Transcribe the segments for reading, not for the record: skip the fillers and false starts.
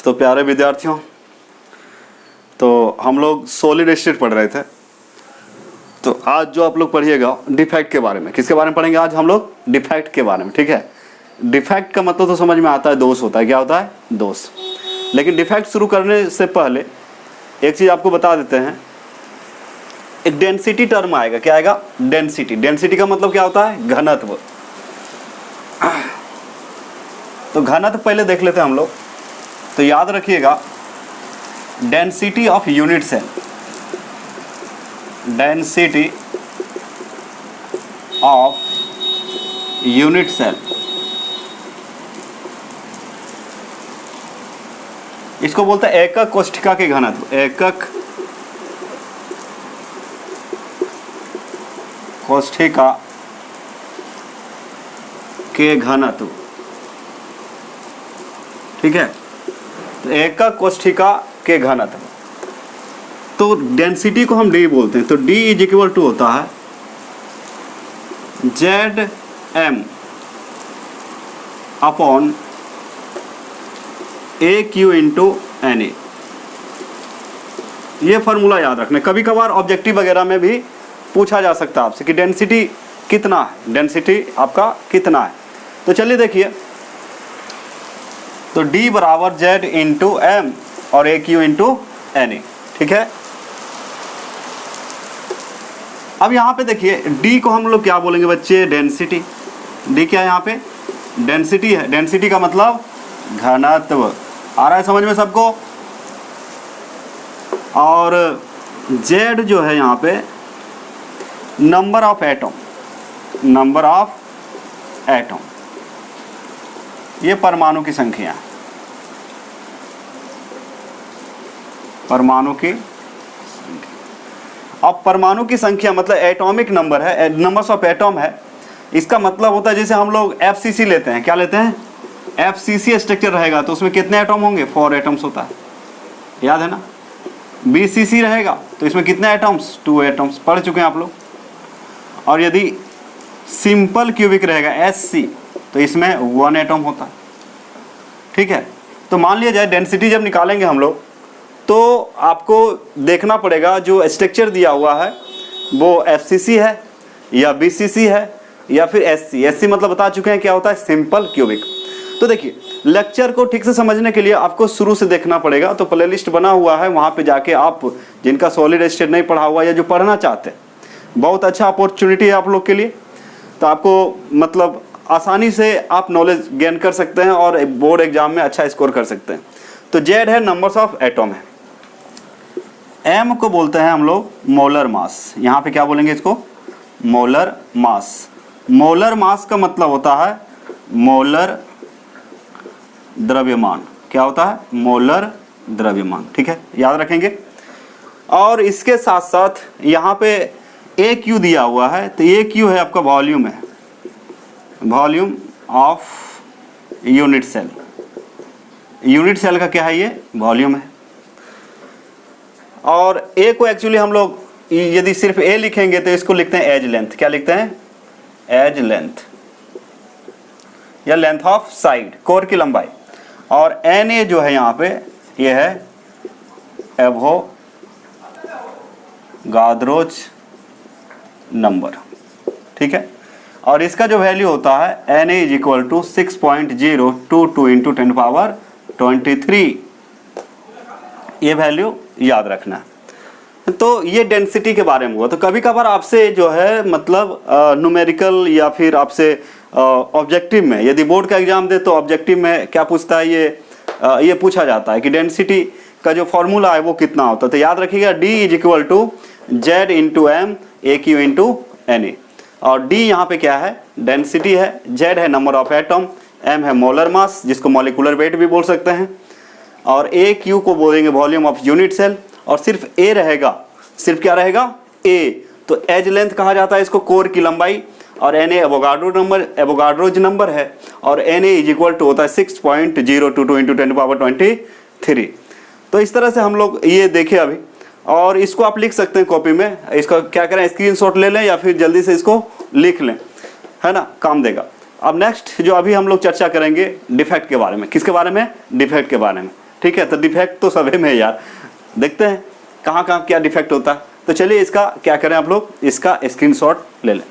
तो प्यारे विद्यार्थियों, तो हम लोग सॉलिड स्टेट पढ़ रहे थे। तो आज जो आप लोग पढ़िएगा डिफेक्ट के बारे में। किसके बारे में पढ़ेंगे आज हम लोग? डिफेक्ट के बारे में। ठीक है, डिफेक्ट का मतलब तो समझ में आता है, दोष होता है। क्या होता है? दोष। लेकिन डिफेक्ट शुरू करने से पहले एक चीज़ आपको बता देते हैं। एक डेंसिटी टर्म आएगा। क्या आएगा? डेंसिटी। डेंसिटी का मतलब क्या होता है? घनत्व। तो घनत्व पहले देख लेते हैं हम लोग। तो याद रखिएगा, density of unit cell, density of unit cell, इसको बोलते हैं एकक कोशिका के घनत्व। एकक कोशिका के घनत्व। ठीक है, तो एकक कोशिका के घनत्व। तो डेंसिटी को हम डी बोलते हैं। तो डी इज इक्वल टू होता है Z M upon a cube into N A. ये फॉर्मूला याद रखना। कभी कभार ऑब्जेक्टिव वगैरह में भी पूछा जा सकता है आपसे कि डेंसिटी कितना है, डेंसिटी आपका कितना है। तो चलिए देखिए, तो D बराबर जेड इंटू एम और ए क्यू इंटू एन ए। ठीक है, अब यहाँ पे देखिए D को हम लोग क्या बोलेंगे बच्चे? डेंसिटी। D क्या है यहाँ पे? डेंसिटी है। डेंसिटी का मतलब घनत्व। आ रहा है समझ में सबको? और Z जो है यहाँ पे number of atom, number of atom, ये परमाणु की संख्या है। परमाणु की संख्या। अब परमाणु की संख्या मतलब एटॉमिक नंबर है, नंबर्स ऑफ एटम है। इसका मतलब होता है जैसे हम लोग FCC लेते हैं। क्या लेते हैं? FCC स्ट्रक्चर रहेगा तो उसमें कितने एटम होंगे? 4 एटम्स होता है, याद है ना। BCC रहेगा तो इसमें कितने एटम्स? 2 एटम्स, पढ़ चुके हैं आप लोग। और यदि सिंपल क्यूबिक रहेगा SC तो इसमें 1 एटम होता है। ठीक है, तो मान लिया जाए डेंसिटी जब निकालेंगे हम लोग तो आपको देखना पड़ेगा जो स्ट्रक्चर दिया हुआ है वो FCC है या BCC है या फिर SC। SC मतलब बता चुके हैं क्या होता है? Simple cubic. तो देखिए, लेक्चर को ठीक से समझने के लिए आपको शुरू से देखना पड़ेगा। तो प्लेलिस्ट बना हुआ है, वहाँ पे जाके आप जिनका सॉलिड स्टेट नहीं पढ़ा हुआ या जो पढ़ना चाहते हैं, बहुत अच्छा अपॉर्चुनिटी है आप लोग के लिए। तो आपको मतलब आसानी से आप नॉलेज गेन कर सकते हैं और बोर्ड एग्जाम में अच्छा स्कोर कर सकते हैं। तो जेड है नंबर्स ऑफ एटम है। एम को बोलते हैं हम लोग मोलर मास। यहाँ पे क्या बोलेंगे इसको? Molar mass. मोलर मास का मतलब होता है मोलर द्रव्यमान। क्या होता है? मोलर द्रव्यमान। ठीक है, याद रखेंगे। और इसके साथ साथ यहाँ पे ए क्यू दिया हुआ है। तो ए क्यू है आपका वॉल्यूम है, volume of unit cell. Unit cell का क्या है? ये वॉल्यूम है। और ए को एक्चुअली हम लोग यदि सिर्फ ए लिखेंगे तो इसको लिखते हैं एज लेंथ। क्या लिखते हैं? एज लेंथ या लेंथ ऑफ साइड, कोर की लंबाई। और एन ए जो है यहाँ पे ये है एवोगाद्रोज नंबर। ठीक है, और इसका जो वैल्यू होता है N A is equal to 6.022 into 10⁻23। ये वैल्यू याद रखना है। तो ये डेंसिटी के बारे में हुआ। तो कभी कभार आपसे जो है मतलब न्यूमेरिकल या फिर आपसे ऑब्जेक्टिव में, यदि बोर्ड का एग्जाम दे तो ऑब्जेक्टिव में क्या पूछता है? ये पूछा जाता है कि डेंसिटी का जो फॉर्मूला है वो कितना होता है। तो याद रखिएगा D is equal to Z into M A cube into N A. और D यहाँ पे क्या है? डेंसिटी है। Z है नंबर ऑफ एटम, M है मोलर मास जिसको मॉलिक्यूलर वेट भी बोल सकते हैं, और ए क्यू को बोलेंगे वॉल्यूम ऑफ यूनिट सेल। और सिर्फ ए रहेगा, सिर्फ क्या रहेगा? ए। तो एज लेंथ कहा जाता है इसको, कोर की लंबाई। और एन ए एवोगाड्रोज नंबर है। और N A is equal to होता है 6.022 इंटू 10⁻23। तो इस तरह से हम लोग ये देखे अभी। और इसको आप लिख सकते हैं कॉपी में। इसका क्या करें? स्क्रीनशॉट ले लें या फिर जल्दी से इसको लिख लें, है ना, काम देगा। अब नेक्स्ट जो अभी हम लोग चर्चा करेंगे डिफेक्ट के बारे में। किसके बारे में? डिफेक्ट के बारे में। ठीक है, तो डिफेक्ट तो सभी में है यार। देखते हैं कहाँ कहाँ क्या डिफेक्ट होता है। तो चलिए इसका क्या करें, आप लोग इसका स्क्रीनशॉट ले लें।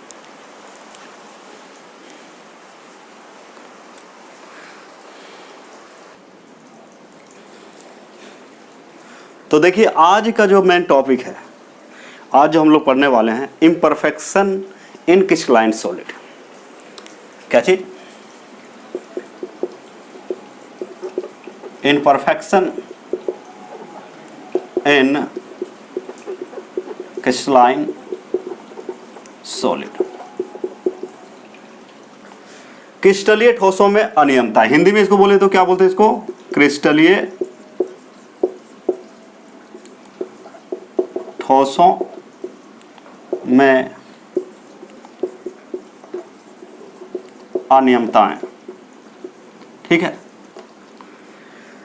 तो देखिए आज का जो मेन टॉपिक है, आज जो हम लोग पढ़ने वाले हैं, इम्परफेक्शन इन क्रिस्टलाइन सॉलिड। क्या चीज? Imperfection in crystalline solid. क्रिस्टलीय ठोसों में अनियमता, हिंदी में इसको बोले तो क्या बोलते हैं इसको? क्रिस्टलीय ठोसों में अनियमताएं, ठीक है,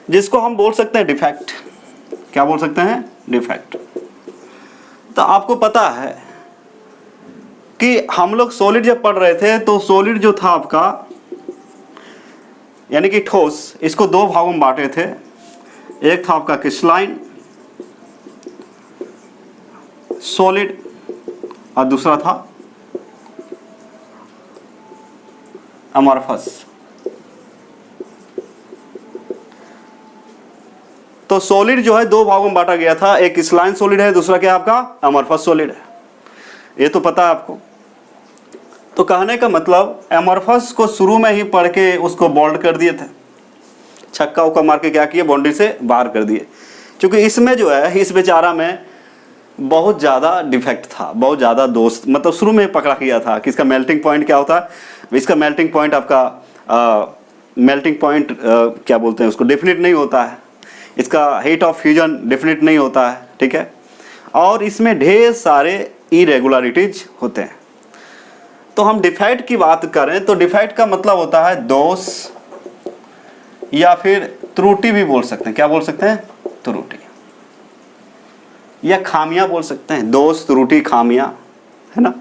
जिसको हम बोल सकते हैं डिफेक्ट। क्या बोल सकते हैं? डिफेक्ट। तो आपको पता है कि हम लोग सॉलिड जब पढ़ रहे थे तो सॉलिड जो था आपका, यानी कि ठोस, इसको दो भागों में बांटे थे। एक था आपका क्रिस्टलाइन सॉलिड और दूसरा था अमॉर्फस। तो सॉलिड जो है दो भागों में बांटा गया था, एक क्रिस्टलाइन सॉलिड है, दूसरा क्या है आपका? अमॉर्फस सॉलिड है। ये तो पता है आपको। तो कहने का मतलब एमॉर्फस को शुरू में ही पढ़ के उसको बोल्ड कर दिए थे, छक्का उक्का मार के क्या किए, बाउंड्री से बाहर कर दिए। क्योंकि इसमें जो है, इस बेचारा में बहुत ज़्यादा डिफेक्ट था, बहुत ज़्यादा दोष, मतलब शुरू में पकड़ा गया था कि इसका मेल्टिंग पॉइंट क्या होता है। इसका मेल्टिंग पॉइंट आपका मेल्टिंग पॉइंट क्या बोलते हैं उसको, डेफिनेट नहीं होता है। इसका हेट ऑफ फ्यूजन डेफिनेट नहीं होता है, ठीक है। और इसमें ढेर सारे इरेगुलरिटीज होते हैं। तो हम डिफेक्ट की बात करें तो डिफेक्ट का मतलब होता है दोष या फिर त्रुटि भी बोल सकते हैं। क्या बोल सकते हैं? त्रुटि या खामियां बोल सकते हैं। दोष, त्रुटि, खामियां, है ना।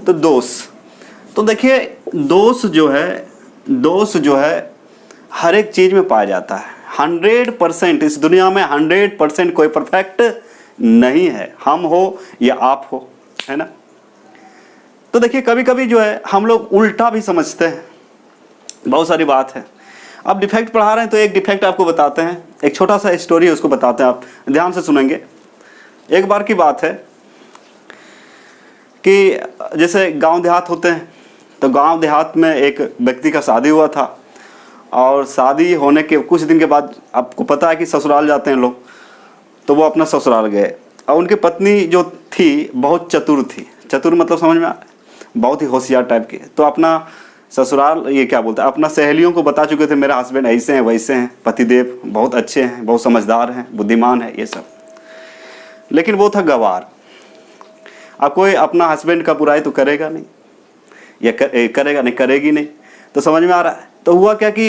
तो दोष, तो देखिए दोष जो है हर एक चीज में पाया जाता है। 100% इस दुनिया में 100% कोई परफेक्ट नहीं है, हम हो या आप हो, है ना। तो देखिए कभी कभी जो है हम लोग उल्टा भी समझते हैं, बहुत सारी बात है। अब डिफेक्ट पढ़ा रहे हैं तो एक डिफेक्ट आपको बताते हैं, एक छोटा सा स्टोरी है उसको बताते हैं, आप ध्यान से सुनेंगे। एक बार की बात है कि जैसे गांव देहात होते हैं, तो गांव देहात में एक व्यक्ति का शादी हुआ था, और शादी होने के कुछ दिन के बाद आपको पता है कि ससुराल जाते हैं लोग, तो वो अपना ससुराल गए। और उनकी पत्नी जो थी बहुत चतुर थी। चतुर मतलब समझ में, बहुत ही होशियार टाइप की। तो अपना ससुराल, ये क्या बोलते हैं, अपना सहेलियों को बता चुके थे मेरा हस्बैंड ऐसे हैं वैसे हैं, पतिदेव बहुत अच्छे हैं, बहुत समझदार हैं, बुद्धिमान है, ये सब। लेकिन वो था गवार। अब कोई अपना हस्बैंड का बुराई तो करेगा नहीं, या करेगा नहीं, करेगी नहीं। तो समझ में आ रहा है। तो हुआ क्या कि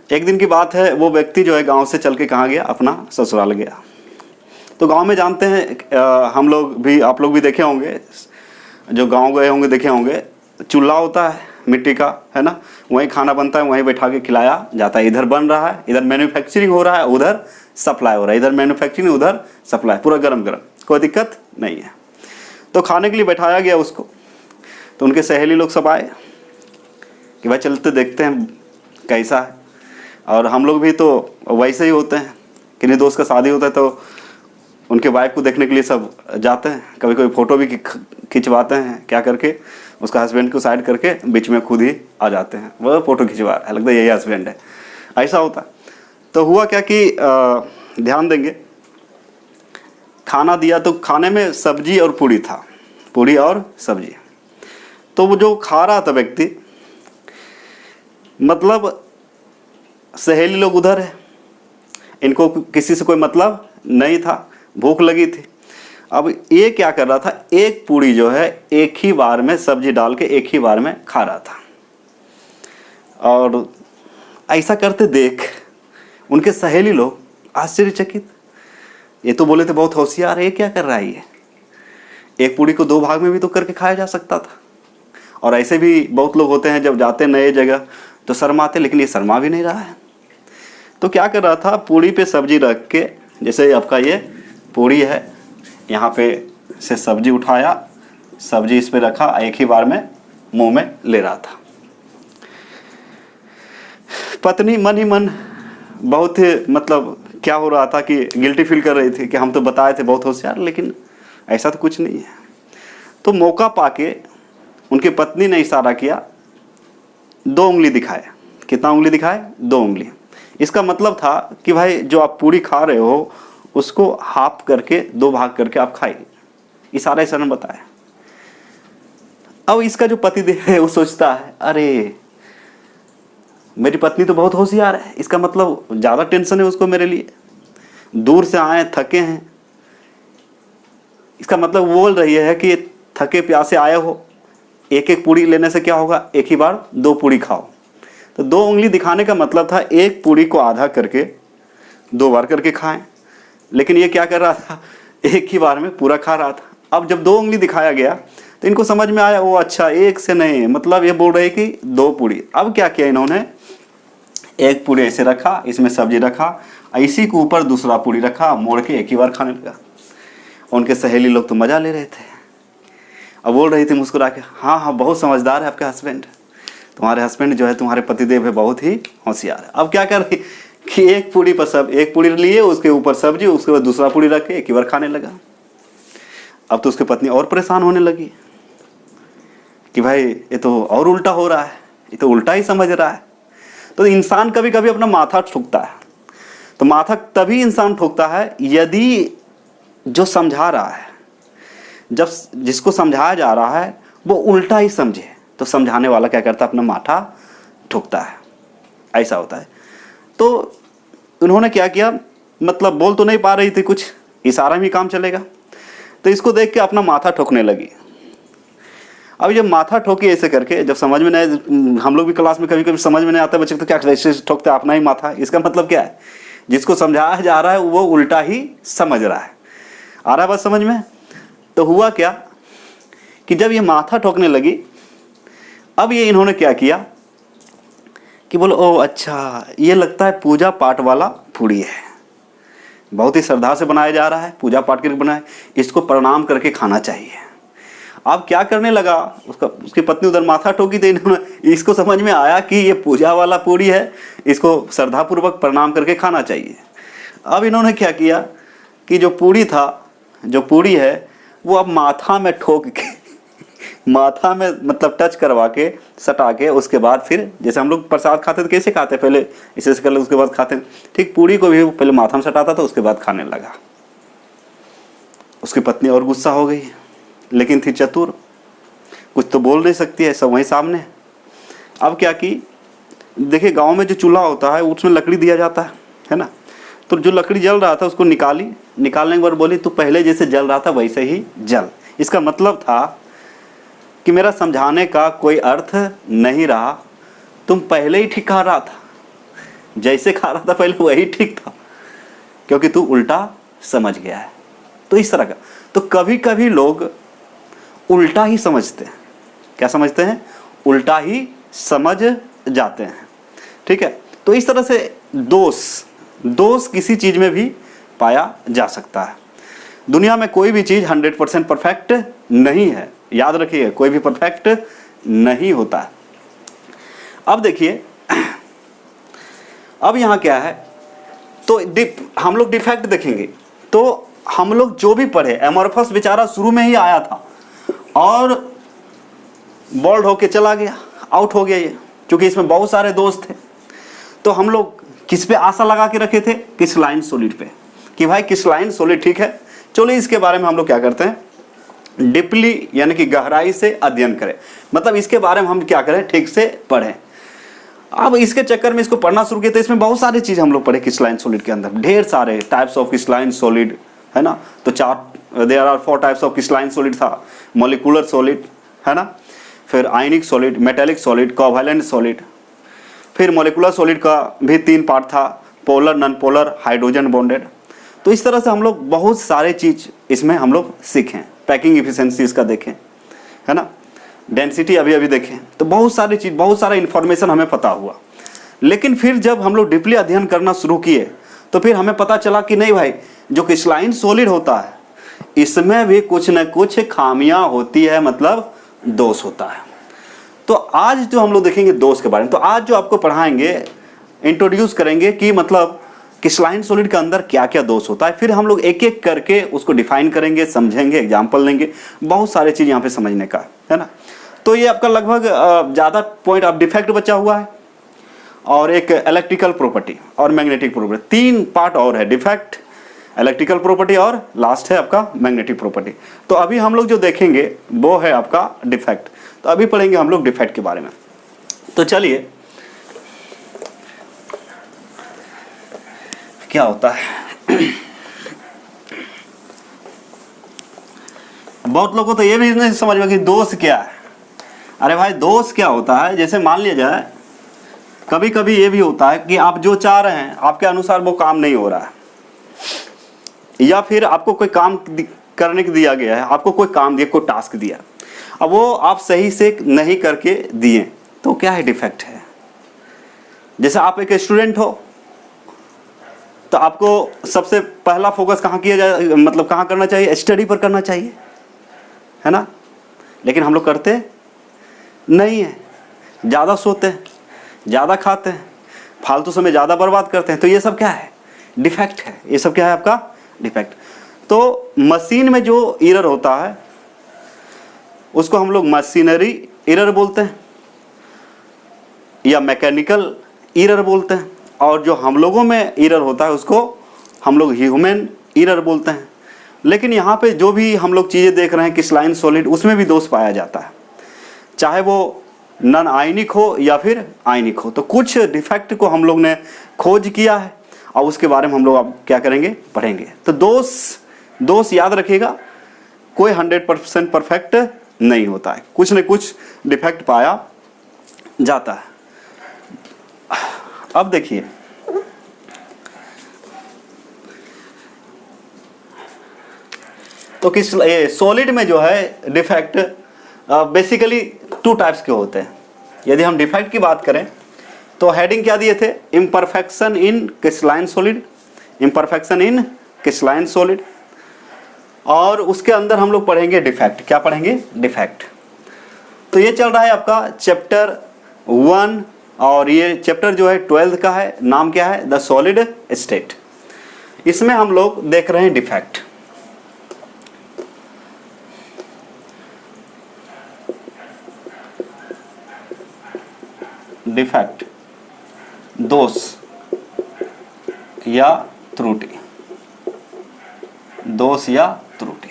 एक दिन की बात है, वो व्यक्ति जो है गांव से चल के कहाँ गया, अपना ससुराल गया। तो गांव में जानते हैं हम लोग भी, आप लोग भी देखे होंगे, जो गांव गए होंगे देखे होंगे, चूल्हा होता है मिट्टी का, है ना, वहीं खाना बनता है, वहीं बैठा के खिलाया जाता है। इधर बन रहा है, इधर मैन्युफैक्चरिंग हो रहा है, उधर सप्लाई हो रहा है, इधर मैन्युफैक्चरिंग उधर सप्लाई, पूरा गरम गरम, कोई दिक्कत नहीं है। तो खाने के लिए बैठाया गया उसको। तो उनके सहेली लोग सब आए कि भाई चलते देखते हैं कैसा है। और हम लोग भी तो वैसे ही होते हैं, किन्हीं दोस्त का शादी होता है तो उनके वाइफ को देखने के लिए सब जाते हैं, कभी कभी फ़ोटो भी खिंचवाते हैं, क्या करके उसका हस्बैंड को साइड करके बीच में खुद ही आ जाते हैं, वो फ़ोटो खिंचवा रहा है, लगता है यही हस्बैंड है, ऐसा होता है। तो हुआ क्या कि ध्यान देंगे, खाना दिया तो खाने में सब्जी और पूड़ी था, पूड़ी और सब्जी। तो वो जो खा रहा था व्यक्ति, मतलब सहेली लोग उधर है, इनको किसी से कोई मतलब नहीं था, भूख लगी थी। अब ये क्या कर रहा था, एक पूड़ी जो है एक ही बार में सब्जी डाल के एक ही बार में खा रहा था। और ऐसा करते देख उनके सहेली लोग आश्चर्यचकित, ये तो बोले थे बहुत होशियार है, ये क्या कर रहा है, ये एक पूड़ी को दो भाग में भी तो करके खाया जा सकता था। और ऐसे भी बहुत लोग होते हैं जब जाते नए जगह तो शर्माते, लेकिन ये शर्मा भी नहीं रहा है। तो क्या कर रहा था, पूड़ी पे सब्जी रख के, जैसे आपका ये पूड़ी है, यहाँ पे से सब्जी उठाया, सब्जी इस पे रखा, एक ही बार में मुंह में ले रहा था। पत्नी मन ही मन बहुत मतलब क्या हो रहा था कि गिल्टी फील कर रही थी कि हम तो बताए थे बहुत होशियार, लेकिन ऐसा तो कुछ नहीं है। तो मौका पाके उनकी पत्नी ने इशारा किया, 2 उंगली दिखाए। कितना उंगली दिखाए? 2 उंगली। इसका मतलब था कि भाई जो आप पूरी खा रहे हो उसको हाफ करके 2 भाग करके आप खाइए, इशारा ने बताया। अब इसका जो पतिदेव है वो सोचता है, अरे मेरी पत्नी तो बहुत होशियार है, इसका मतलब ज़्यादा टेंशन है उसको मेरे लिए, दूर से आए थके हैं, इसका मतलब बोल रही है कि थके प्यासे आए हो, एक एक पूड़ी लेने से क्या होगा, एक ही बार 2 पूड़ी खाओ। तो 2 उंगली दिखाने का मतलब था एक पूड़ी को आधा करके 2 बार करके खाएं, लेकिन ये क्या कर रहा था, एक ही बार में पूरा खा रहा था। अब जब 2 उंगली दिखाया गया तो इनको समझ में आया, वो अच्छा एक से नहीं, मतलब ये बोल रहे कि 2 पूड़ी। अब क्या किया इन्होंने, एक पूड़ी ऐसे रखा, इसमें सब्जी रखा, इसी के ऊपर दूसरा पूड़ी रखा, मोड़ के एक ही बार खाने लगा। उनके सहेली लोग तो मजा ले रहे थे, अब बोल रही थी मुस्कुरा के, हाँ हाँ बहुत समझदार है आपके हस्बैंड, तुम्हारे हस्बैंड जो है तुम्हारे पतिदेव है बहुत ही होशियार है। अब क्या कर रही कि एक पूड़ी पर एक पूड़ी लिए, उसके ऊपर सब्जी, उसके बाद दूसरा पूड़ी रख के एक ही बार खाने लगा। अब तो उसकी पत्नी और परेशान होने लगी कि भाई ये तो और उल्टा हो रहा है, ये तो उल्टा ही समझ रहा है। तो इंसान कभी कभी अपना माथा ठोकता है, तो माथा तभी इंसान ठोकता है यदि जो समझा रहा है, जब जिसको समझाया जा रहा है वो उल्टा ही समझे, तो समझाने वाला क्या करता है, अपना माथा ठोकता है, ऐसा होता है। तो उन्होंने क्या किया, मतलब बोल तो नहीं पा रही थी कुछ, इशारा में ही काम चलेगा, तो इसको देख के अपना माथा ठोकने लगी। अब जब माथा ठोकी ऐसे करके, जब समझ में नहीं, हम लोग भी क्लास में कभी कभी समझ में नहीं आता बच्चे तो क्या वैसे ठोकते अपना ही माथा, इसका मतलब क्या है, जिसको समझाया जा रहा है वो उल्टा ही समझ रहा है। आ रहा है बात समझ में? तो हुआ क्या कि जब ये माथा ठोकने लगी, अब ये इन्होंने क्या किया कि बोलो ओ अच्छा ये लगता है पूजा पाठ वाला पूड़ी है, बहुत ही श्रद्धा से बनाया जा रहा है, पूजा पाठ करके बनाए, इसको प्रणाम करके खाना चाहिए। अब क्या करने लगा, उसकी पत्नी उधर माथा ठोकी, तो इन्होंने इसको समझ में आया कि ये पूजा वाला पूड़ी है, इसको श्रद्धापूर्वक प्रणाम करके खाना चाहिए। अब इन्होंने क्या किया कि जो पूड़ी है वो अब माथा में ठोक के माथा में मतलब टच करवा के सटा के, उसके बाद फिर जैसे हम लोग प्रसाद खाते थे कैसे खाते, पहले इसे कर ले उसके बाद खाते, ठीक पूड़ी को भी पहले माथा में सटाता था उसके बाद खाने लगा। उसकी पत्नी और गुस्सा हो गई, लेकिन थी चतुर, कुछ तो बोल नहीं सकती है, सब वहीं सामने। अब क्या की, देखिए गांव में जो चूल्हा होता है उसमें लकड़ी दिया जाता है ना, तो जो लकड़ी जल रहा था उसको निकालने के बाद बोली तू पहले जैसे जल रहा था वैसे ही जल। इसका मतलब था कि मेरा समझाने का कोई अर्थ नहीं रहा, तुम पहले ही ठीक खा रहा था, जैसे खा रहा था पहले वही ठीक था, क्योंकि तू उल्टा समझ गया है। तो इस तरह का, तो कभी कभी लोग उल्टा ही समझते हैं, क्या समझते हैं, उल्टा ही समझ जाते हैं, ठीक है। तो इस तरह से दोष किसी चीज में भी पाया जा सकता है। दुनिया में कोई भी चीज 100% परफेक्ट नहीं है, याद रखिए, कोई भी परफेक्ट नहीं होता है। अब देखिए, अब यहां क्या है, तो हम लोग डिफेक्ट देखेंगे, तो हम लोग जो भी पढ़े, एमॉर्फस बेचारा शुरू में ही आया था और बॉल्ड होके चला गया, आउट हो गया ये, क्योंकि इसमें बहुत सारे दोस्त थे। तो हम लोग किस पे आशा लगा के रखे थे, क्रिस्टलाइन सॉलिड पे, कि भाई क्रिस्टलाइन सॉलिड ठीक है, चलो इसके बारे में हम लोग क्या करते हैं, डीपली यानी कि गहराई से अध्ययन करें, मतलब इसके बारे में हम क्या करें, ठीक से पढ़ें। अब इसके चक्कर में इसको पढ़ना शुरू किया तो इसमें बहुत सारी चीज़ हम लोग पढ़े क्रिस्टलाइन सॉलिड के अंदर, ढेर सारे टाइप्स ऑफ क्रिस्टलाइन सॉलिड है ना। तो there are 4 types of crystalline solid था, मॉलिक्यूलर सॉलिड है ना, फिर ionic solid, metallic solid, covalent solid, फिर मॉलिक्यूलर सॉलिड का भी 3 पार्ट था, polar, non polar, hydrogen bonded. तो इस तरह से हम लोग बहुत सारे चीज़ इसमें हम लोग सीखें, पैकिंग इफिशिएंसी इसका देखें है ना, डेंसिटी अभी देखें, तो बहुत सारी चीज़, बहुत सारा इन्फॉर्मेशन हमें पता हुआ। लेकिन फिर जब हम लोग डीपली अध्ययन करना शुरू किए तो फिर हमें पता चला कि नहीं भाई, जो क्रिस्टलाइन सॉलिड होता है इसमें भी कुछ न कुछ खामियां होती है, मतलब दोष होता है। तो आज जो हम लोग देखेंगे दोष के बारे में, तो आज जो आपको पढ़ाएंगे, इंट्रोड्यूस करेंगे कि मतलब क्रिस्टलाइन सॉलिड के अंदर क्या क्या दोष होता है, फिर हम लोग एक एक करके उसको डिफाइन करेंगे, समझेंगे, एग्जाम्पल लेंगे, बहुत सारे चीज़ यहाँ पे समझने का है ना। तो ये आपका लगभग ज़्यादा पॉइंट अब डिफेक्ट बचा हुआ है, और एक इलेक्ट्रिकल प्रॉपर्टी और मैग्नेटिक प्रॉपर्टी, 3 पार्ट और है, डिफेक्ट, इलेक्ट्रिकल प्रॉपर्टी और लास्ट है आपका मैग्नेटिक प्रॉपर्टी। तो अभी हम लोग जो देखेंगे वो है आपका डिफेक्ट। तो अभी पढ़ेंगे हम लोग डिफेक्ट के बारे में। तो चलिए, क्या होता है बहुत लोगों को तो ये भी नहीं समझ में कि दोष क्या है। अरे भाई, दोष क्या होता है, जैसे मान लिया जाए कभी कभी ये भी होता है कि आप जो चाह रहे हैं आपके अनुसार वो काम नहीं हो रहा है, या फिर आपको कोई काम करने को दिया गया है, आपको कोई काम दिया, कोई टास्क दिया, अब वो आप सही से नहीं करके दिए, तो क्या है, डिफेक्ट है। जैसे आप एक स्टूडेंट हो तो आपको सबसे पहला फोकस कहाँ किया जाए, मतलब कहाँ करना चाहिए, स्टडी पर करना चाहिए, है ना। लेकिन हम लोग करते नहीं है, ज़्यादा सोते हैं, ज़्यादा खाते हैं, फालतू समय ज़्यादा बर्बाद करते हैं। तो ये सब क्या है, डिफेक्ट है। ये सब क्या है आपका डिफेक्ट। तो मशीन में जो एरर होता है उसको हम लोग मशीनरी एरर बोलते हैं या मैकेनिकल एरर बोलते हैं, और जो हम लोगों में एरर होता है उसको हम लोग ह्यूमन एरर बोलते हैं। लेकिन यहाँ पे जो भी हम लोग चीज़ें देख रहे हैं क्रिस्टलाइन सॉलिड, उसमें भी दोष पाया जाता है, चाहे वो नॉन आयनिक हो या फिर आयनिक हो। तो कुछ डिफेक्ट को हम लोग ने खोज किया है और उसके बारे में हम लोग अब क्या करेंगे, पढ़ेंगे। तो दोष याद रखिएगा, कोई 100% परफेक्ट नहीं होता है, कुछ न कुछ डिफेक्ट पाया जाता है। अब देखिए, तो किस सॉलिड में जो है डिफेक्ट बेसिकली 2 टाइप्स के होते हैं। यदि हम डिफेक्ट की बात करें तो हेडिंग क्या दिए थे, imperfection in crystalline solid, imperfection in crystalline solid, और उसके अंदर हम लोग पढ़ेंगे डिफेक्ट। क्या पढ़ेंगे, डिफेक्ट। तो ये चल रहा है आपका चैप्टर 1, और ये चैप्टर जो है 12th का है, नाम क्या है, द सॉलिड स्टेट। इसमें हम लोग देख रहे हैं डिफेक्ट। डिफेक्ट, दोष या त्रुटि, दोष या त्रुटि,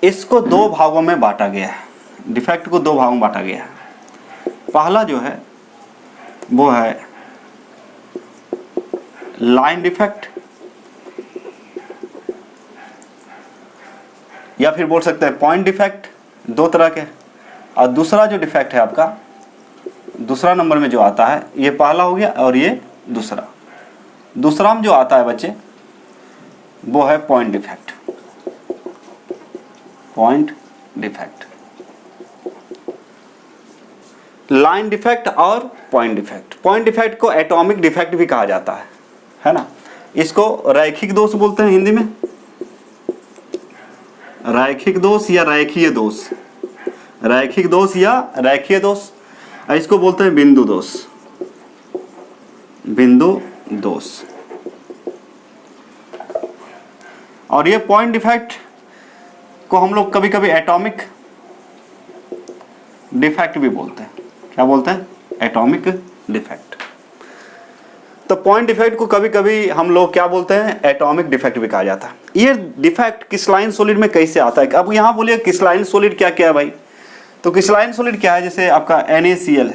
इसको 2 भागों में बांटा गया है। डिफेक्ट को 2 भागों में बांटा गया है। पहला जो है वो है लाइन डिफेक्ट, या फिर बोल सकते हैं पॉइंट डिफेक्ट, 2 तरह के। और दूसरा जो डिफेक्ट है आपका दूसरा नंबर में जो आता है, ये पहला हो गया और ये दूसरा में जो आता है बच्चे वो है point defect. Point defect, line defect और पॉइंट डिफेक्ट। पॉइंट डिफेक्ट को एटॉमिक डिफेक्ट भी कहा जाता है ना। इसको रैखिक दोष बोलते हैं हिंदी में, रैखिक दोष या रैखीय दोष, रैखिक दोष या रैखीय दोष। इसको बोलते हैं बिंदु दोष, बिंदु दोष। और ये पॉइंट डिफेक्ट को हम लोग कभी कभी एटॉमिक डिफेक्ट भी बोलते हैं। क्या बोलते हैं, एटॉमिक डिफेक्ट। तो पॉइंट डिफेक्ट को कभी कभी हम लोग क्या बोलते हैं, एटॉमिक डिफेक्ट भी कहा जाता है। ये डिफेक्ट क्रिस्टलाइन सॉलिड में कैसे आता है। अब यहाँ बोलिए क्रिस्टलाइन सॉलिड क्या क्या है भाई। तो क्रिस्टलाइन सॉलिड क्या है, जैसे आपका NaCl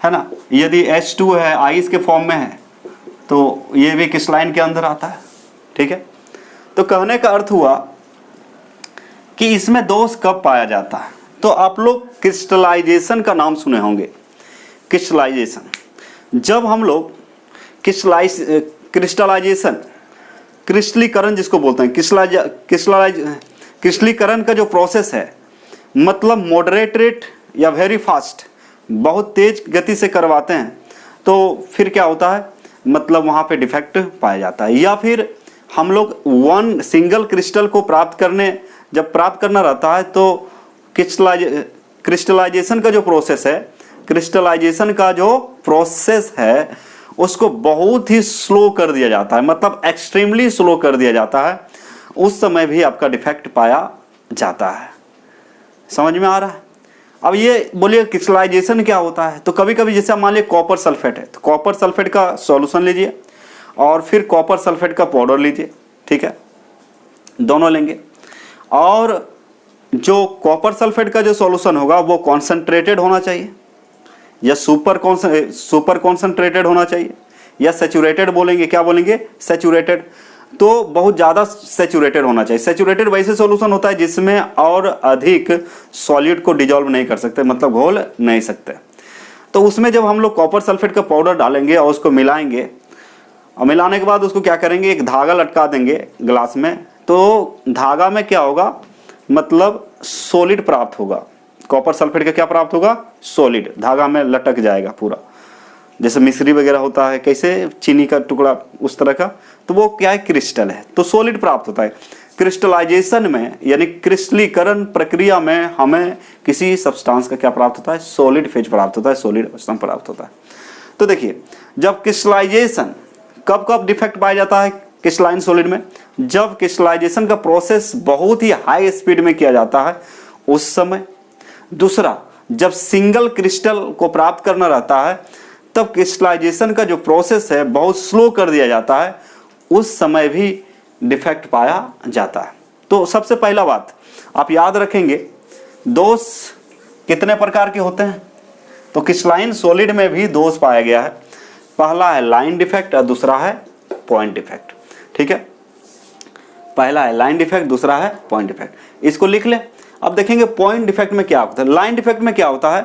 है ना, यदि H2 है, आइस के फॉर्म में है, तो ये भी क्रिस्टलाइन के अंदर आता है। ठीक है, तो कहने का अर्थ हुआ कि इसमें दोष कब पाया जाता है। तो आप लोग क्रिस्टलाइजेशन का नाम सुने होंगे। क्रिस्टलाइजेशन, जब हम लोग क्रिस्टलाइजेशन, क्रिस्टलीकरण जिसको बोलते हैं, क्रिस्टलीकरण का जो प्रोसेस है, मतलब मॉडरेट रेट या वेरी फास्ट, बहुत तेज गति से करवाते हैं तो फिर क्या होता है, मतलब वहाँ पे डिफेक्ट पाया जाता है। या फिर हम लोग वन सिंगल क्रिस्टल को प्राप्त करना रहता है तो क्रिस्टलाइजेशन का जो प्रोसेस है उसको बहुत ही स्लो कर दिया जाता है, मतलब एक्सट्रीमली स्लो कर दिया जाता है। उस समय भी आपका डिफेक्ट पाया जाता है। समझ में आ रहा है? अब ये बोलिए क्रिस्टलाइजेशन क्या होता है, तो कभी कभी जैसे मान लीजिए कॉपर सल्फेट है, तो कॉपर सल्फेट का सॉल्यूशन लीजिए और फिर कॉपर सल्फेट का पाउडर लीजिए, ठीक है, दोनों लेंगे। और जो कॉपर सल्फेट का जो सॉल्यूशन होगा वो कॉन्सेंट्रेटेड होना चाहिए या सुपर कॉन्सेंट्रेटेड होना चाहिए या सैचुरेटेड बोलेंगे, क्या बोलेंगे, सैचुरेटेड। तो बहुत ज़्यादा सैचुरेटेड होना चाहिए। सैचुरेटेड वैसे सॉल्यूशन होता है जिसमें और अधिक सॉलिड को डिजॉल्व नहीं कर सकते, मतलब घोल नहीं सकते। तो उसमें जब हम लोग कॉपर सल्फेट का पाउडर डालेंगे और उसको मिलाएंगे, और मिलाने के बाद उसको क्या करेंगे, एक धागा लटका देंगे ग्लास में, तो धागा में क्या होगा, मतलब सॉलिड प्राप्त होगा। कॉपर सल्फेट का क्या प्राप्त होगा, सॉलिड, धागा में लटक जाएगा पूरा, जैसे मिश्री वगैरह होता है, कैसे चीनी का टुकड़ा उस तरह का, तो वो क्या है, क्रिस्टल है, तो सॉलिड प्राप्त होता है। क्रिस्टलाइजेशन में यानी क्रिस्टलीकरण प्रक्रिया में हमें किसी सब्सटेंस का क्या प्राप्त होता है, सॉलिड फेज प्राप्त होता है, सॉलिड अवस्था प्राप्त होता है। तो देखिए जब क्रिस्टलाइजेशन कब डिफेक्ट पाया जाता है क्रिस्टलाइन सॉलिड में, जब क्रिस्टलाइजेशन का प्रोसेस बहुत ही हाई स्पीड में किया जाता है उस समय। दूसरा, जब सिंगल क्रिस्टल को प्राप्त करना रहता है तब क्रिस्टलाइजेशन का जो प्रोसेस है बहुत स्लो कर दिया जाता है, उस समय भी डिफेक्ट पाया जाता है। तो सबसे पहला बात आप याद रखेंगे, दोष कितने प्रकार के होते हैं, तो क्रिस्टलाइन सॉलिड में भी दोष पाया गया है। पहला है लाइन डिफेक्ट और दूसरा है पॉइंट डिफेक्ट, ठीक है, पहला है लाइन डिफेक्ट, दूसरा है पॉइंट डिफेक्ट। इसको लिख ले। अब देखेंगे पॉइंट डिफेक्ट में क्या होता है। लाइन डिफेक्ट में क्या होता है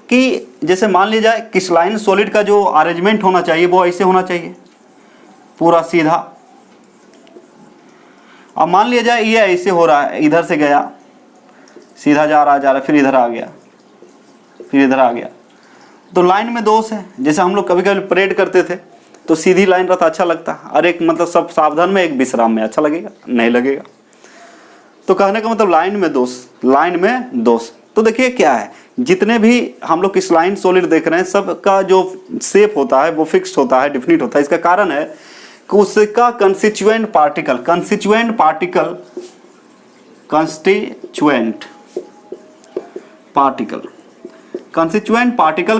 कि जैसे मान लीजिए जाए क्रिस्टलाइन सॉलिड का जो अरेंजमेंट होना चाहिए वो ऐसे होना चाहिए, पूरा सीधा। अब मान लिया जाए ये ऐसे हो रहा है, इधर से गया, सीधा जा रहा फिर इधर आ गया, फिर इधर आ गया, तो लाइन में दोष है। जैसे हम लोग कभी कभी परेड करते थे तो सीधी लाइन रहता अच्छा लगता, और एक मतलब सब सावधान में, एक विश्राम में, अच्छा लगेगा, नहीं लगेगा। तो कहने का मतलब लाइन में दोष, लाइन में दोष। तो देखिए क्या है, जितने भी हम लोग क्रिस्टलाइन सॉलिड देख रहे हैं सबका जो शेप होता है वो फिक्स्ड होता है, डिफिनिट होता है। इसका कारण है कि उसका कंस्टिट्यूएंट पार्टिकल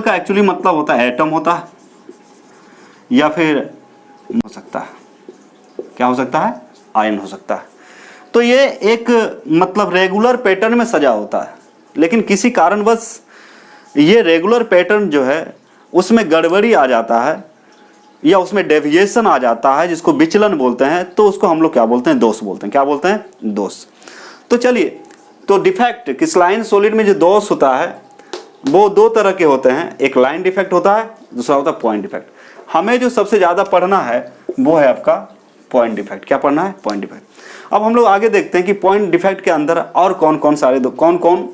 का एक्चुअली मतलब होता है एटम होता है, या फिर हो सकता है, क्या हो सकता है, आयन हो सकता है। तो ये एक मतलब रेगुलर पैटर्न में सजा होता है, लेकिन किसी कारणवश ये रेगुलर पैटर्न जो है उसमें गड़बड़ी आ जाता है या उसमें डेविएशन आ जाता है, जिसको विचलन बोलते हैं, तो उसको हम लोग क्या बोलते हैं, दोष बोलते हैं। क्या बोलते हैं, दोष। तो चलिए, तो डिफेक्ट क्रिस्टलाइन सॉलिड में जो दोष होता है वो दो तरह के होते हैं, एक लाइन डिफेक्ट होता है, दूसरा होता है पॉइंट डिफेक्ट। हमें जो सबसे ज़्यादा पढ़ना है वो है आपका पॉइंट डिफेक्ट। क्या पढ़ना है, पॉइंट डिफेक्ट। अब हम लोग आगे देखते हैं कि पॉइंट डिफेक्ट के अंदर और कौन कौन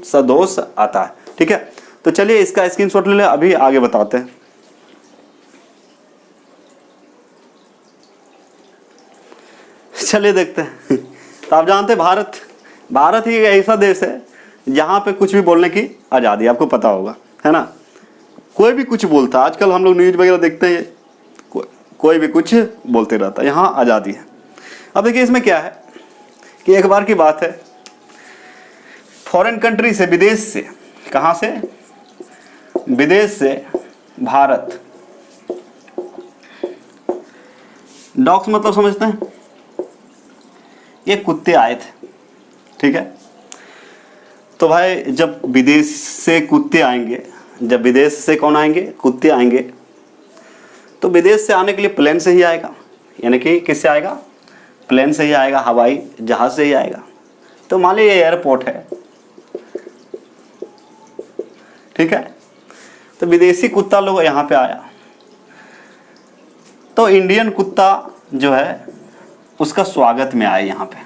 सा दोष आता है, ठीक है। तो चलिए इसका स्क्रीनशॉट ले ले, अभी आगे बताते हैं। चलिए देखते हैं। तो आप जानते हैं भारत ही एक ऐसा देश है जहाँ पे कुछ भी बोलने की आज़ादी, आपको पता होगा, है ना। कोई भी कुछ बोलता है, आजकल हम लोग न्यूज़ वगैरह देखते हैं, कोई भी कुछ बोलते रहता है, यहाँ आज़ादी है। अब देखिए इसमें क्या है कि एक बार की बात है, फॉरेन कंट्री से, विदेश से, कहाँ से, विदेश से भारत, डॉग्स मतलब समझते हैं, ये कुत्ते आए थे, ठीक है। तो भाई जब विदेश से कुत्ते आएंगे, जब विदेश से कौन आएंगे, कुत्ते आएंगे, तो विदेश से आने के लिए प्लेन से ही आएगा, यानी कि किससे आएगा, प्लेन से ही आएगा, हवाई जहाज से ही आएगा। तो मान लीजिए एयरपोर्ट है, ठीक है। तो विदेशी कुत्ता लोग यहाँ पे आया, तो इंडियन कुत्ता जो है उसका स्वागत में आया यहाँ पे,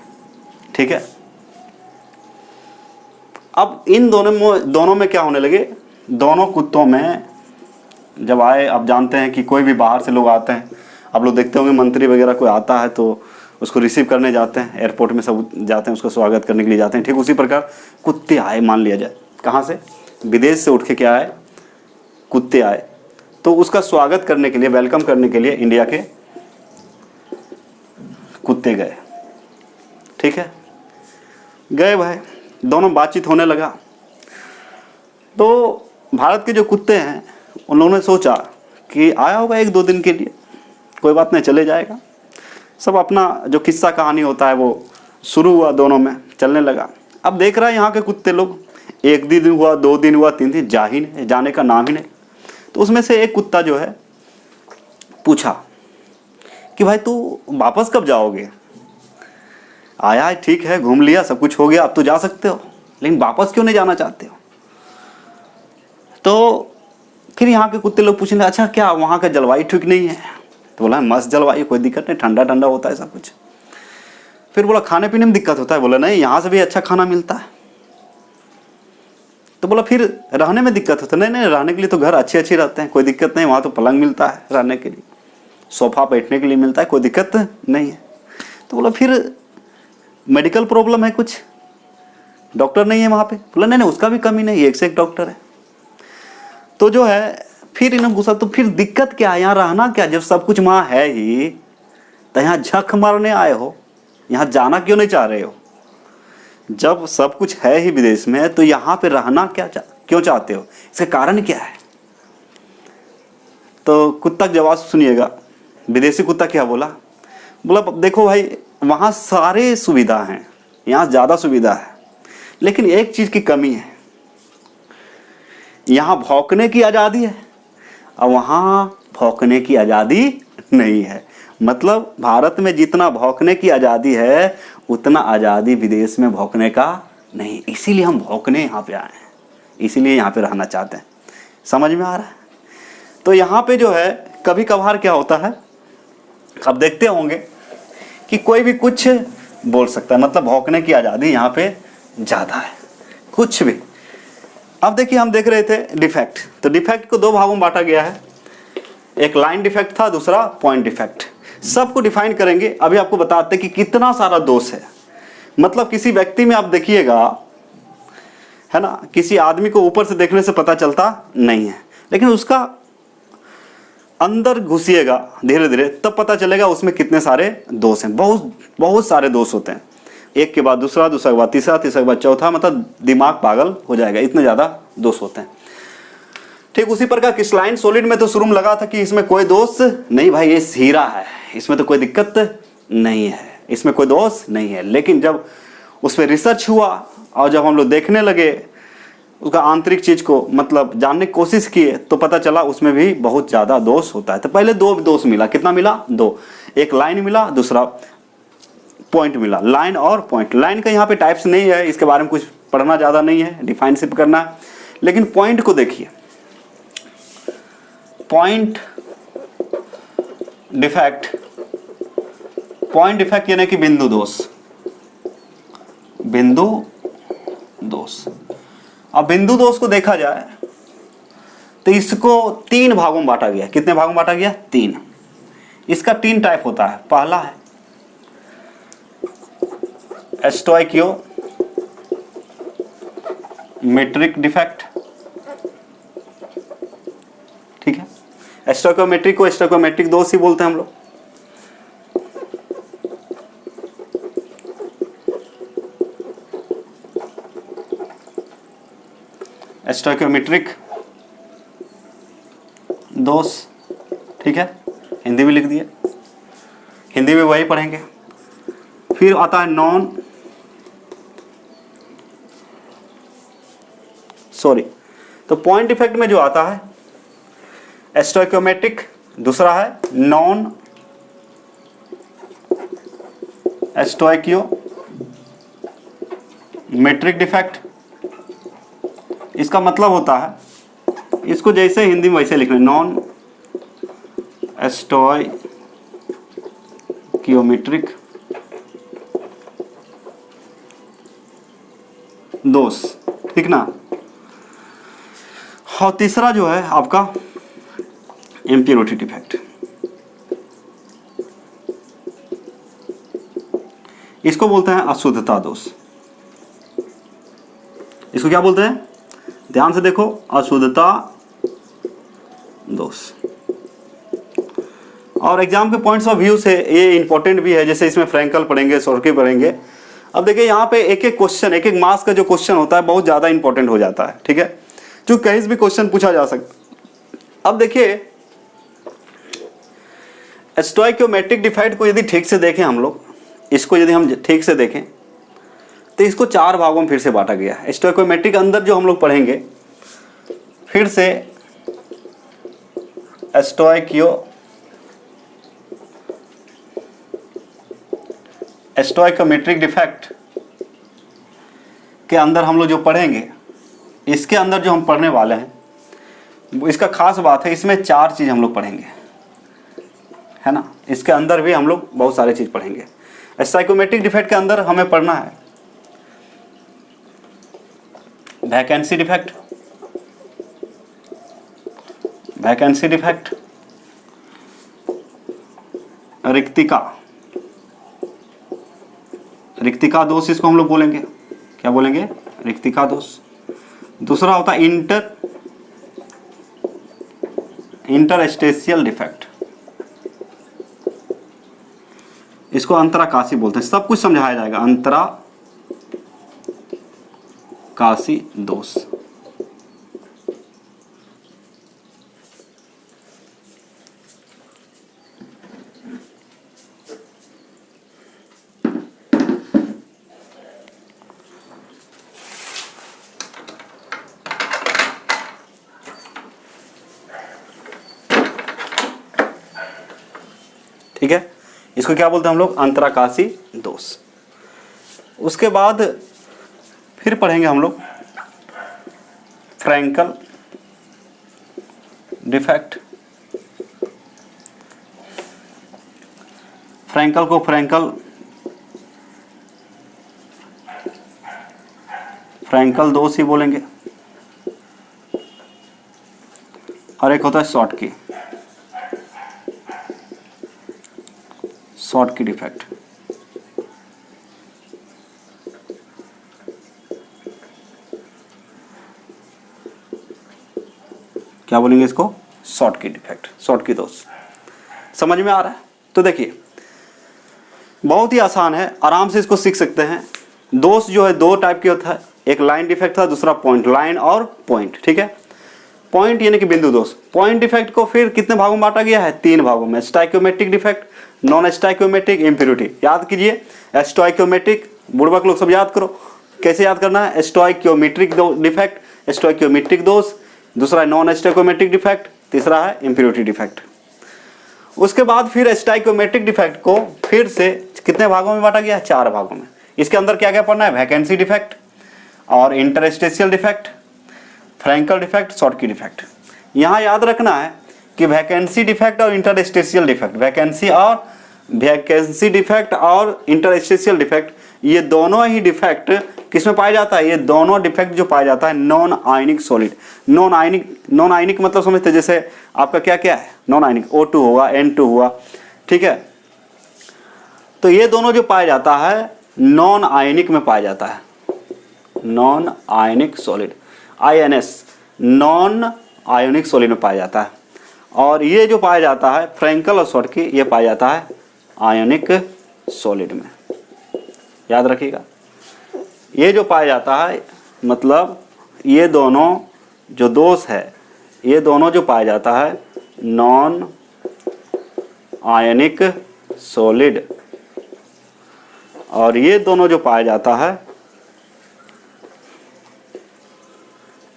ठीक है। अब इन दोनों में क्या होने लगे, दोनों कुत्तों में जब आए, आप जानते हैं कि कोई भी बाहर से लोग आते हैं, आप लोग देखते होंगे मंत्री वगैरह कोई आता है तो उसको रिसीव करने जाते हैं, एयरपोर्ट में सब जाते हैं उसका स्वागत करने के लिए जाते हैं। ठीक उसी प्रकार कुत्ते आए, मान लिया जाए कहाँ से, विदेश से उठ के क्या आए, कुत्ते आए, तो उसका स्वागत करने के लिए, वेलकम करने के लिए इंडिया के कुत्ते गए। ठीक है, गए भाई, दोनों बातचीत होने लगा। तो भारत के जो कुत्ते हैं उन लोगों ने सोचा कि आया होगा 1-2 दिन के लिए, कोई बात नहीं, चले जाएगा। सब अपना जो किस्सा कहानी होता है वो शुरू हुआ, दोनों में चलने लगा। अब देख रहा है यहाँ के कुत्ते लोग, 1 दिन हुआ, 2 दिन हुआ, 3 दिन, जा ही नहीं, जाने का नाम ही नहीं। तो उसमें से एक कुत्ता जो है पूछा कि भाई तू वापस कब जाओगे? आया है, ठीक है, घूम लिया, सब कुछ हो गया, अब तो जा सकते हो, लेकिन वापस क्यों नहीं जाना चाहते हो? तो फिर यहाँ के कुत्ते लोग पूछने, अच्छा क्या वहाँ का जलवायु ठीक नहीं है? तो बोला मस्त जलवायु, कोई दिक्कत नहीं, ठंडा ठंडा होता है सब कुछ। फिर बोला खाने पीने में दिक्कत होता है? बोला नहीं, यहाँ से भी अच्छा खाना मिलता है। तो बोला फिर रहने में दिक्कत होता है? नहीं नहीं, रहने के लिए तो घर अच्छे अच्छे रहते हैं, कोई दिक्कत नहीं, वहाँ तो पलंग मिलता है रहने के लिए, सोफा बैठने के लिए मिलता है, कोई दिक्कत नहीं है। तो बोला फिर मेडिकल प्रॉब्लम है कुछ, डॉक्टर नहीं है वहाँ पे? बोला नहीं नहीं, उसका भी कमी नहीं, एक से एक डॉक्टर है। तो जो है फिर इन्हें गुस्सा, तो फिर दिक्कत क्या है, यहाँ रहना क्या, जब सब कुछ वहाँ है ही, तो यहाँ झक मारने आए हो, यहाँ जाना क्यों नहीं चाह रहे हो? जब सब कुछ है ही विदेश में, तो यहाँ पे रहना क्यों चाहते हो? इसका कारण क्या है? तो कुत्ता का जवाब सुनिएगा। विदेशी कुत्ता क्या बोला? बोला देखो भाई, वहाँ सारे सुविधा हैं, यहाँ ज़्यादा सुविधा है, लेकिन एक चीज़ की कमी है, यहाँ भौंकने की आज़ादी है और वहाँ भौंकने की आज़ादी नहीं है। मतलब भारत में जितना भौंकने की आज़ादी है, उतना आज़ादी विदेश में भौंकने का नहीं। इसीलिए हम भौंकने यहाँ पे आए हैं, इसीलिए यहाँ पे रहना चाहते हैं। समझ में आ रहा है? तो यहाँ पे जो है कभी कभार क्या होता है, अब देखते होंगे कि कोई भी कुछ बोल सकता है, मतलब भौंकने की आज़ादी यहाँ पे ज़्यादा है, कुछ भी। अब देखिए, हम देख रहे थे डिफेक्ट, तो डिफेक्ट को 2 भागों में बांटा गया है, एक लाइन डिफेक्ट था, दूसरा पॉइंट डिफेक्ट। सबको डिफाइन करेंगे। अभी आपको बताते हैं कि कितना सारा दोष है। मतलब किसी व्यक्ति में आप देखिएगा, है ना, किसी आदमी को ऊपर से देखने से पता चलता नहीं है, लेकिन उसका अंदर घुसिएगा धीरे धीरे, तब पता चलेगा उसमें कितने सारे दोष हैं। बहुत बहुत सारे दोष होते हैं, एक के बाद दूसरा, दूसरा के बाद तीसरा, तीसरा के बाद चौथा, मतलब दिमाग पागल हो जाएगा, इतने ज़्यादा दोष होते हैं। ठीक उसी प्रकार क्रिस्टलाइन सॉलिड में तो शुरू में लगा था कि इसमें कोई दोष नहीं, भाई ये हीरा है, इसमें तो कोई दिक्कत नहीं है, इसमें कोई दोष नहीं है। लेकिन जब उस पर रिसर्च हुआ और जब हम लोग देखने लगे उसका आंतरिक चीज़ को, मतलब जानने की कोशिश किए, तो पता चला उसमें भी बहुत ज़्यादा दोष होता है। तो पहले 2 दोष मिला, कितना मिला? 2। एक लाइन मिला, दूसरा पॉइंट मिला। लाइन और पॉइंट, लाइन का यहाँ पे टाइप्स नहीं है, इसके बारे में कुछ पढ़ना ज़्यादा नहीं है, डिफाइन सिर्फ करना है। लेकिन पॉइंट को देखिए, पॉइंट डिफेक्ट, पॉइंट डिफेक्ट यानी कि बिंदु दोष, बिंदु दोष। अब बिंदु दोष को देखा जाए तो इसको 3 भागों में बांटा गया। कितने भागों में बांटा गया? 3। इसका 3 टाइप होता है। पहला है स्टोइकियोमेट्रिक डिफेक्ट। ठीक है, स्टोइकियोमेट्रिक को स्टोइकियोमेट्रिक दोष ही बोलते हैं हम लोग। स्टोइकियोमेट्रिक दोष, ठीक है, हिंदी में लिख दिए, हिंदी में वही पढ़ेंगे। फिर आता है तो पॉइंट डिफेक्ट में जो आता है स्टोइकियोमेट्रिक, दूसरा है नॉन स्टोइकियोमेट्रिक डिफेक्ट। इसका मतलब होता है, इसको जैसे हिंदी में वैसे लिखना, नॉन स्टोइकियोमेट्रिक दोष, ठीक ना। और तीसरा जो है आपका इम्प्योरिटी डिफेक्ट। इसको बोलते हैं अशुद्धता दोष। इसको क्या बोलते हैं, ध्यान से देखो, अशुद्धता दोष। और एग्जाम के पॉइंट्स ऑफ व्यू से ये इंपॉर्टेंट भी है, जैसे इसमें फ्रैंकल पढ़ेंगे, शॉर्की पढ़ेंगे। अब देखिए यहाँ पे एक एक क्वेश्चन, एक एक मार्क्स का जो क्वेश्चन होता है बहुत ज़्यादा इंपॉर्टेंट हो जाता है, ठीक है, जो कहीं भी क्वेश्चन पूछा जा सकता। अब देखिए स्टोइकोमेट्रिक डिफेक्ट को यदि ठीक से देखें हम लोग, इसको यदि हम ठीक से देखें तो इसको 4 भागों में फिर से बांटा गया है। स्टोइकोमेट्रिक अंदर जो हम लोग पढ़ेंगे फिर से स्टोइकोमेट्रिक डिफेक्ट के अंदर हम लोग जो पढ़ेंगे, इसके अंदर जो हम पढ़ने वाले हैं, इसका खास बात है इसमें 4 चीज़ हम लोग पढ़ेंगे, है ना। इसके अंदर भी हम लोग बहुत सारी चीज़ पढ़ेंगे। स्टोइकोमेट्रिक डिफेक्ट के अंदर हमें पढ़ना है वैकेंसी डिफेक्ट, वैकेंसी डिफेक्ट, रिक्तिका दोष, इसको हम लोग बोलेंगे, क्या बोलेंगे, रिक्तिका दोष। दूसरा होता है इंटरस्टेशियल डिफेक्ट, इसको अंतराकाशी बोलते हैं। सब कुछ समझाया जाएगा, अंतराकाशी दोष। ठीक है, इसको क्या बोलते हैं हम लोग, अंतराकाशी दोष। उसके बाद फिर पढ़ेंगे हम लोग फ्रैंकल डिफेक्ट। फ्रैंकल को फ्रैंकल दोष ही बोलेंगे। और एक होता है शॉर्ट की डिफेक्ट। क्या बोलेंगे इसको, शॉर्ट की डिफेक्ट, शॉर्ट की दोष। समझ में आ रहा है? तो देखिए बहुत ही आसान है, आराम से इसको सीख सकते हैं। दोष जो है 2 टाइप के होता है, एक लाइन डिफेक्ट था, दूसरा पॉइंट, लाइन और पॉइंट, ठीक है। पॉइंट यानी कि बिंदु दोष। पॉइंट डिफेक्ट को फिर कितने भागों में बांटा गया है, 3 भागों में, stoichiometric defect, non stoichiometric, impurity. याद कीजिए, स्टोइकोमेट्रिक, बुड़बक लोग सब याद करो, कैसे याद करना है, स्टोइकोमेट्रिक डिफेक्ट, स्टोइकोमेट्रिक दोष, दूसरा है नॉन स्टोइकोमेट्रिक डिफेक्ट, तीसरा है इम्प्योरिटी डिफेक्ट। उसके बाद फिर स्टोइकोमेट्रिक डिफेक्ट को फिर से कितने भागों में बांटा गया है, 4 भागों में। इसके अंदर क्या क्या पढ़ना है, वैकेंसी डिफेक्ट और interstitial defect, Frenkel defect, Schottky defect. यहाँ याद रखना है कि वैकेंसी डिफेक्ट और इंटरस्टेशियल डिफेक्ट, वैकेंसी डिफेक्ट और इंटरस्टेशियल डिफेक्ट, ये दोनों ही डिफेक्ट किसमें पाया जाता है, ये दोनों डिफेक्ट जो पाया जाता है non ionic solid. Non ionic मतलब समझते हैं, जैसे आपका क्या क्या है, नॉन आयनिक, O2 हुआ, N2 हुआ, ठीक है। तो ये दोनों जो पाया जाता है नॉन आयनिक में पाया जाता है, non ionic solid, INS, non ionic solid में पाया जाता है। और ये जो पाया जाता है फ्रैंकल और शॉर्ट की, ये पाया जाता है आयोनिक सॉलिड में। याद रखिएगा, ये जो पाया जाता है, मतलब ये दोनों जो दोष है, ये दोनों जो पाया जाता है नॉन आयोनिक सॉलिड, और ये दोनों जो पाया जाता है,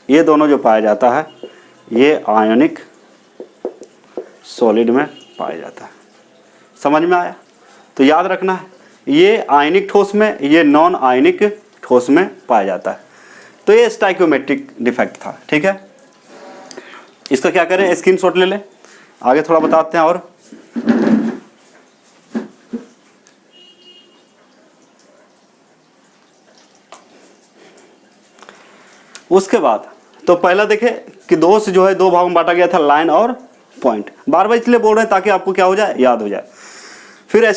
ये दोनों जो पाया जाता है ये आयोनिक सॉलिड में पाया जाता है। समझ में आया? तो याद रखना है, ये आयनिक ठोस में, ये नॉन आयनिक ठोस में पाया जाता है। तो ये स्टोइकोमेट्रिक डिफेक्ट था, ठीक है। इसका क्या करें, स्क्रीनशॉट ले लें, आगे थोड़ा बताते हैं। और उसके बाद तो पहला देखे कि दोष जो है दो भागों में बांटा गया था, लाइन और पॉइंट। बार बार इसलिए बोल रहे हैं ताकि आपको क्या हो जाए, याद हो जाए। फिर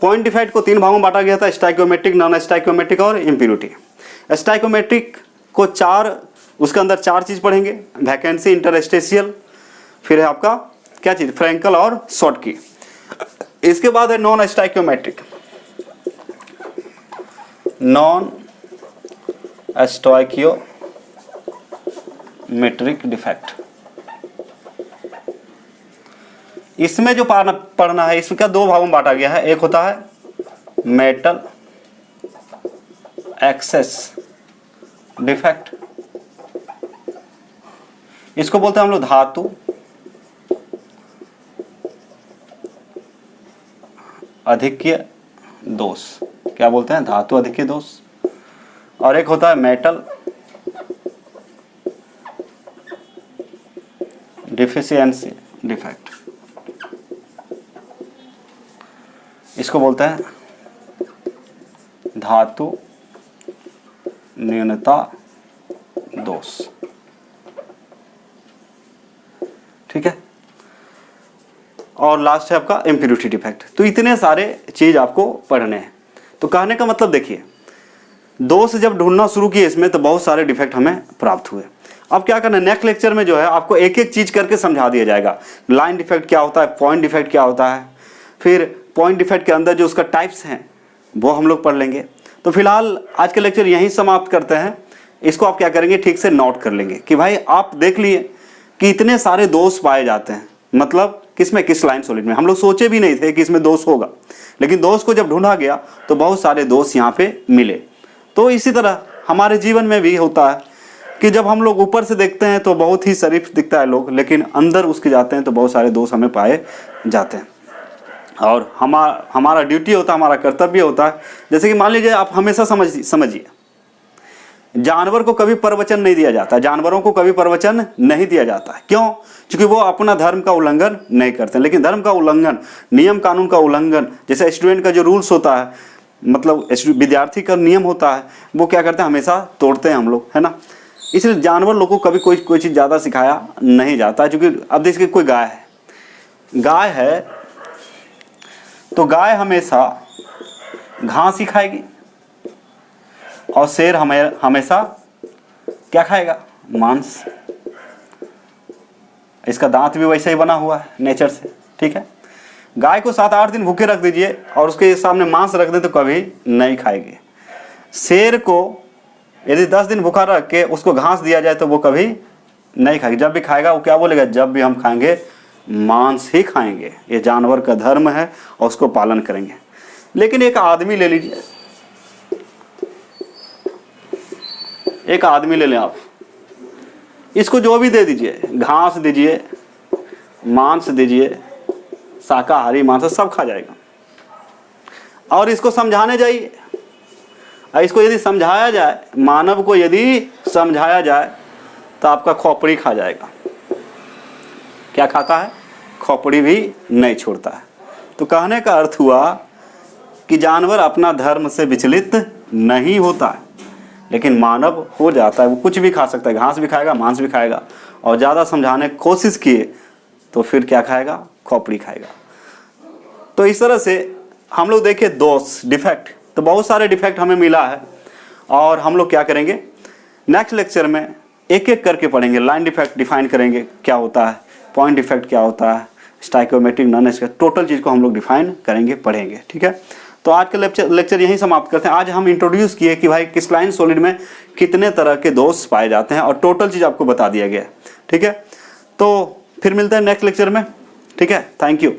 पॉइंट डिफेक्ट को तीन भागों में बांटा गया था, स्टाइकोमेट्रिक, नॉन स्टाइकोमेट्रिक और इम्प्योरिटी। स्टाइकोमेट्रिक को उसके अंदर चार चीज पढ़ेंगे, वैकेंसी, इंटरस्टेशियल, फिर है आपका क्या चीज, फ्रैंकल और शॉर्ट की। इसके बाद है non stoichiometric, non stoichiometric defect. इसमें जो पढ़ना है, इसमें क्या दो भागों में बांटा गया है, एक होता है मेटल एक्सेस डिफेक्ट, इसको बोलते हैं हम लोग धातु अधिक्य दोष। क्या बोलते हैं, धातु अधिक्य दोष। और एक होता है मेटल डिफिशियंसी डिफेक्ट, इसको बोलते हैं धातु न्यूनता दोष। ठीक है, और लास्ट है आपका इम्प्योरिटी डिफेक्ट। तो इतने सारे चीज आपको पढ़ने हैं। तो कहने का मतलब देखिए, दोष जब ढूंढना शुरू किए इसमें तो बहुत सारे डिफेक्ट हमें प्राप्त हुए। अब क्या करना है, नेक्स्ट लेक्चर में जो है आपको एक एक चीज करके समझा दिया जाएगा। लाइन डिफेक्ट क्या होता है, पॉइंट डिफेक्ट क्या होता है, फिर पॉइंट डिफेक्ट के अंदर जो उसका टाइप्स हैं वो हम लोग पढ़ लेंगे। तो फिलहाल आज का लेक्चर यहीं समाप्त करते हैं। इसको आप क्या करेंगे, ठीक से नोट कर लेंगे कि भाई आप देख लिए कि इतने सारे दोष पाए जाते हैं, मतलब किसमें, किस लाइन सॉलिड में। हम लोग सोचे भी नहीं थे कि इसमें दोष होगा, लेकिन दोष को जब ढूंढा गया तो बहुत सारे दोष यहाँ पे मिले। तो इसी तरह हमारे जीवन में भी होता है कि जब हम लोग ऊपर से देखते हैं तो बहुत ही शरीफ दिखता है लोग, लेकिन अंदर उसके जाते हैं तो बहुत सारे दोष हमें पाए जाते हैं। और हमारा ड्यूटी होता है, हमारा कर्तव्य होता है। जैसे कि मान लीजिए आप हमेशा समझिए, जानवर को कभी प्रवचन नहीं दिया जाता, जानवरों को कभी प्रवचन नहीं दिया जाता है। क्यों? क्योंकि वो अपना धर्म का उल्लंघन नहीं करते। लेकिन धर्म का उल्लंघन, नियम कानून का उल्लंघन, जैसे स्टूडेंट का जो रूल्स होता है, मतलब विद्यार्थी का नियम होता है, वो क्या करते हैं, हमेशा तोड़ते हैं हम लोग, है ना। इसलिए जानवर लोगों को कभी कोई चीज़ ज़्यादा सिखाया नहीं जाता। क्योंकि अब देखिए कोई गाय है तो गाय हमेशा घास ही खाएगी, और शेर हमेशा क्या खाएगा, मांस। इसका दांत भी वैसे ही बना हुआ है नेचर से। ठीक है, गाय को 7-8 दिन भूखे रख दीजिए और उसके सामने मांस रख दें तो कभी नहीं खाएगी। शेर को यदि 10 दिन भूखा रख के उसको घास दिया जाए तो वो कभी नहीं खाएगी। जब भी खाएगा वो क्या बोलेगा, जब भी हम खाएंगे मांस ही खाएंगे। ये जानवर का धर्म है और उसको पालन करेंगे। लेकिन एक आदमी ले लीजिए, एक आदमी ले लें आप, इसको जो भी दे दीजिए, घास दीजिए, मांस दीजिए, शाकाहारी मांस सब खा जाएगा। और इसको समझाने जाइए, इसको यदि समझाया जाए, मानव को यदि समझाया जाए तो आपका खोपड़ी खा जाएगा। क्या खाता है, खोपड़ी भी नहीं छोड़ता है। तो कहने का अर्थ हुआ कि जानवर अपना धर्म से विचलित नहीं होता है, लेकिन मानव हो जाता है। वो कुछ भी खा सकता है, घास भी खाएगा, मांस भी खाएगा, और ज़्यादा समझाने की कोशिश किए तो फिर क्या खाएगा, खोपड़ी खाएगा। तो इस तरह से हम लोग देखिए दोष, डिफेक्ट, तो बहुत सारे डिफेक्ट हमें मिला है। और हम लोग क्या करेंगे, नेक्स्ट लेक्चर में एक एक करके पढ़ेंगे। लाइन डिफेक्ट डिफाइन करेंगे क्या होता है, पॉइंट डिफेक्ट क्या होता है, स्टाइकोमेट्रिक, नॉन स्टाइकोमेट्रिक, टोटल चीज़ को हम लोग डिफाइन करेंगे, पढ़ेंगे। ठीक है, तो आज का लेक्चर यहीं समाप्त करते हैं। आज हम इंट्रोड्यूस किए कि भाई क्रिस्टलाइन सॉलिड में कितने तरह के दोष पाए जाते हैं और टोटल चीज़ आपको बता दिया गया है। ठीक है, तो फिर मिलते हैं नेक्स्ट लेक्चर में। ठीक है, थैंक यू।